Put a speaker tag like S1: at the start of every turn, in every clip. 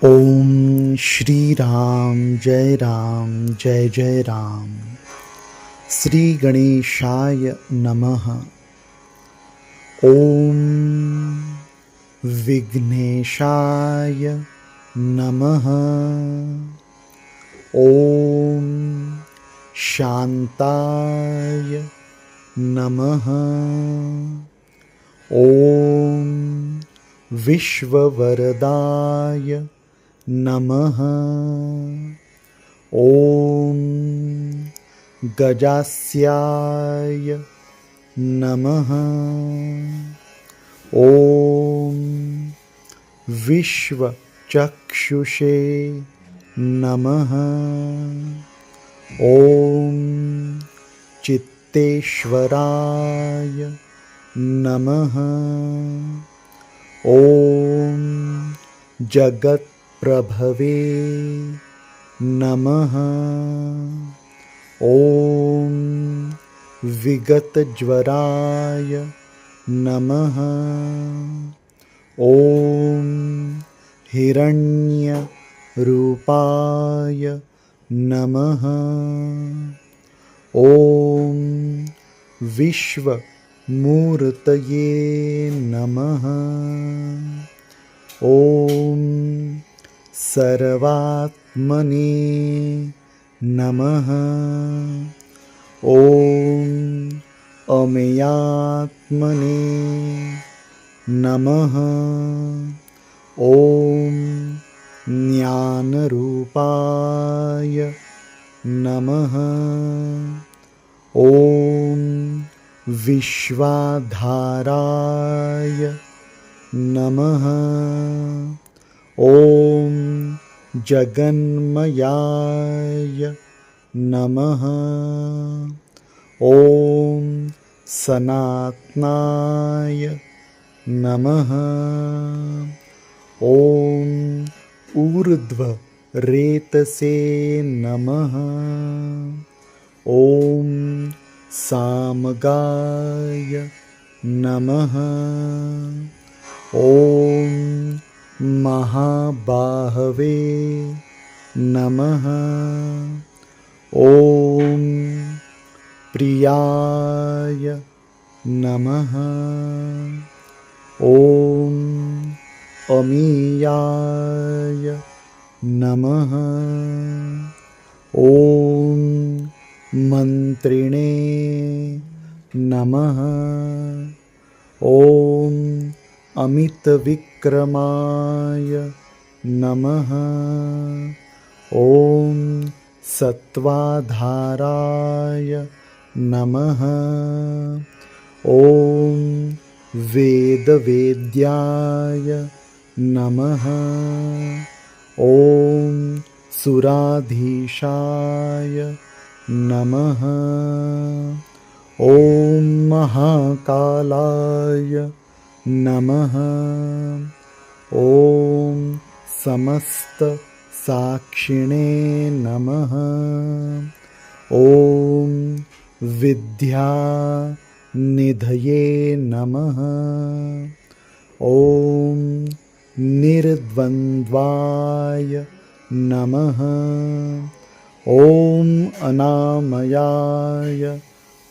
S1: ओम श्री राम जय जय राम। श्री गणेशाय नमः। ओम विघ्नेशाय नमः। ओम शांताय नमः। ओम विश्ववरदाय नमः। ओम गजास्याय नमः। ओम विश्वचक्षुषे नमः। ओम चित्तेश्वराय नमः। ओम जगत्प्रभवे नमः। ओम विगतज्वराय नमः। ओम हिरण्यरूपाय नमः। ओम विश्वमूर्तये नमः। ओम सर्वात्मने नमः। ओम अमेयात्मने नमः। ओम ज्ञानरूपाय नमः। ओम विश्वाधाराय नमः। ओम जगन्मयाय नमः। ओम सनातनाय नमः। ओम ऊर्ध्वरेतसे नमः। ओम सामगाय नमः। ओम महाबाहवे नमः। ओम प्रियाय नमः। ओम अमीयाय नमः। ओम मंत्रिणे नमः। ओम अमितविक्रमाय नमः। ओम सत्वाधाराय नमः। ओम वेदवेद्याय नमः। ओम सुराधीशाय नमः। ओम महाकालाय नमः। ओम समस्त साक्षिणे नमः। ओम विद्यानिधये नमः। ओम निर्द्वन्द्वाय नमः। ओम अनामयाय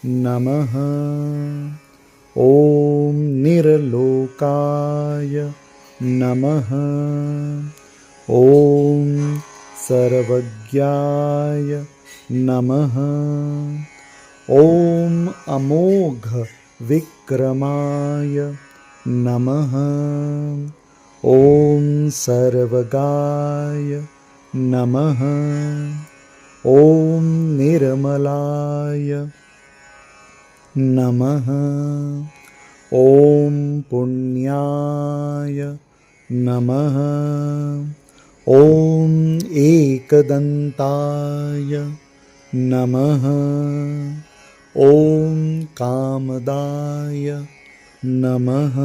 S1: नमः। ओम निर्लोकाय नमः। ओम सर्वज्ञाय नमः। ओम अमोघ विक्रमाय नमः। ओम सर्वगाय नमः। ओम निर्मलाय नमः। ओम पुण्याय नमः। ओम एकदन्ताय नमः। ओम कामदाय नमः।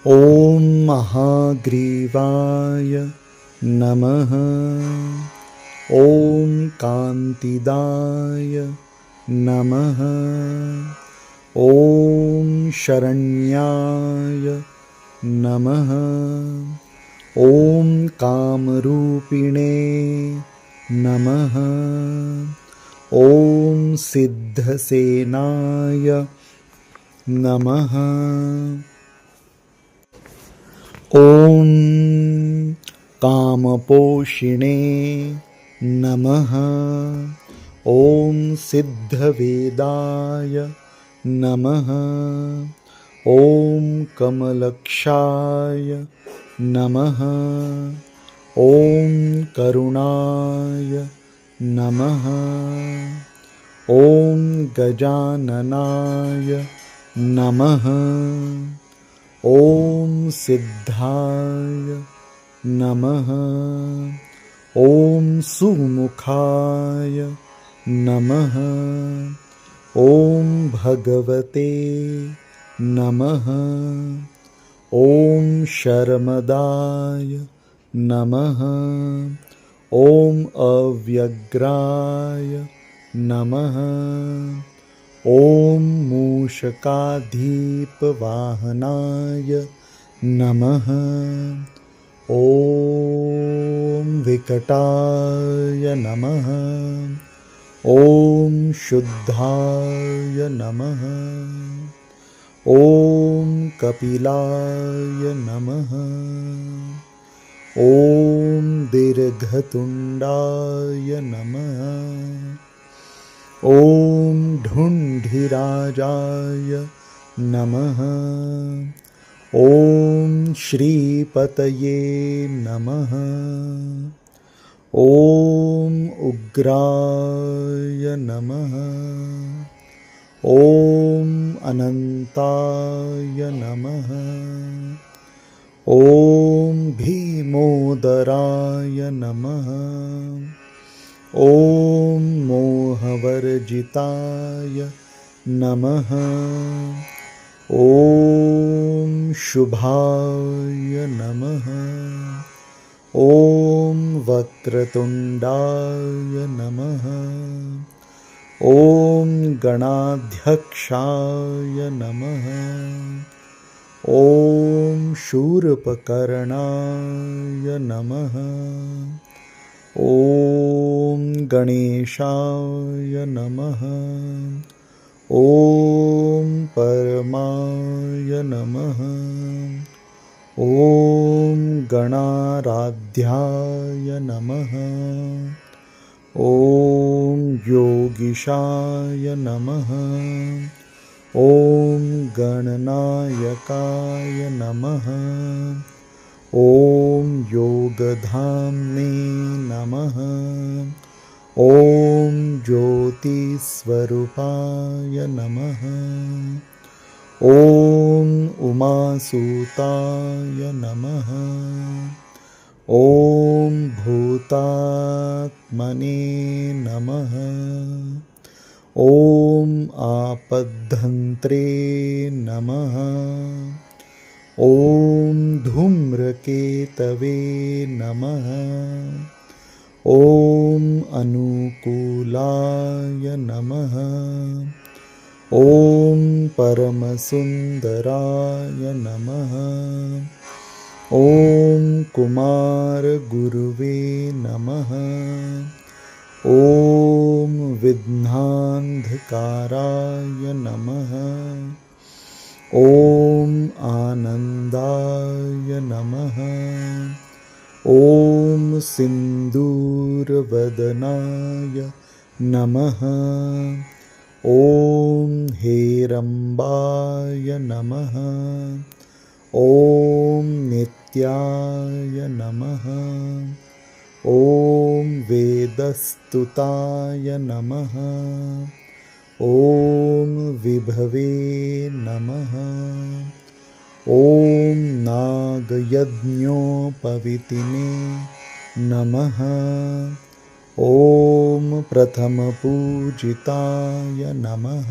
S1: ओम महाग्रीवाय नमः। ओम कान्तिदाय नमः। ओम शरण्याय नमः। ॐ कामरूपिणे नमः। ॐ सिद्धसेनाय नमः। ॐ कामपोषिणे नमः। ॐ सिद्धवेदाय नमः। ॐ कमलक्षाय नमः। ॐ करुणाय नमः। ॐ गजाननाय नमः। ॐ सिद्धाय नमः। ॐ सुमुखाय नमः। ॐ भगवते नमः। ॐ शर्मदाय नमः। ॐ अव्यग्राय नमः। ॐ मूषकाधीपवाहनाय नमः। ॐ विकटाय नमः। ॐ शुद्धाय नमः। ॐ कपिलाय नमः। ॐ दीर्घतुण्डाय नमः। ॐ ढुण्ढिराजाय नमः। ॐ श्रीपतये नमः। ॐ उग्राय नमः। ॐ अनन्ताय नमः। ॐ भीमोदराय नमः। ॐ मोहवर्जिताय नमः। ॐ शुभाय नमः। ॐ वक्रतुण्डाय नमः। ॐ गणाध्यक्षाय नमः। ॐ शूर्पकर्णाय नमः। ॐ गणेशाय नमः। ॐ परमाय नमः। ॐ गणाराध्याय नमः। ॐ योगीशाय नमः। ॐ गणनायकाय नमः। ॐ योगधाम्ने नमः। ॐ ज्योतिस्वरूपाय नमः। ॐ उमासुताय नमः। ॐ भूतात्मने नमः। ॐ आपद्धन्त्रे नमः। ॐ धूम्रकेतवे नमः। ॐ अनुकूलाय नमः। ॐ परमसुन्दराय नमः। ॐ कुमारगुरुवे नमः। ॐ विघ्नान्धकाराय नमः। ॐ आनन्दाय नमः। ॐ सिन्दूरवदनाय नमः। ॐ हेरम्बाय नमः। ॐ नित्याय नमः। ॐ वेदस्तुताय नमः। ॐ विभवे नमः। ॐ नागयज्ञोपवीतिने नमः। ॐ प्रथमपूजिताय नमः।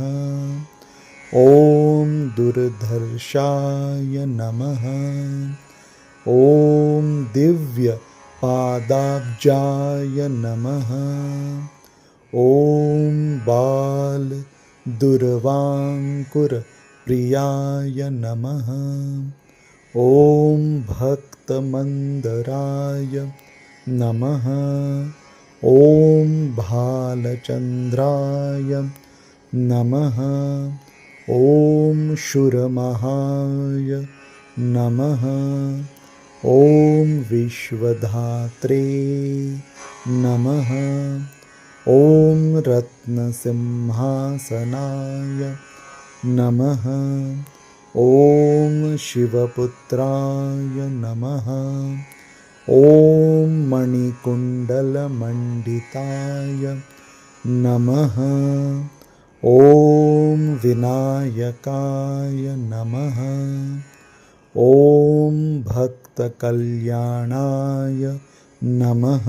S1: ॐ दुर्धर्षाय नमः। ॐ दिव्यपादाब्जाय नमः। ॐ बालदुर्वाङ्कुरप्रियाय नमः। ॐ भक्तमन्दराय नमः। ॐ भालचन्द्राय नमः। ॐ शूरमहाय नमः। ॐ विश्वधात्रे नमः। ॐ रत्नसिंहासनाय नमः। ॐ शिवपुत्राय नमः। ॐ मणिकुण्डलमण्डिताय नमः। ॐ विनायकाय नमः। ॐ भक्तकल्याणाय नमः।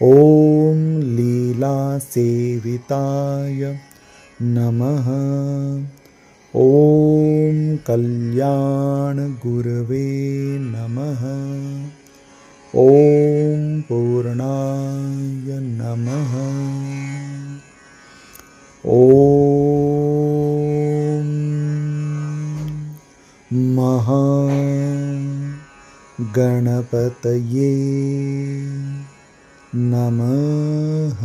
S1: ॐ लीलासेविताय नमः। ॐ कल्याणगुरवे नमः। ॐ पूर्णाय नमः। ॐ महागणपतये नमः।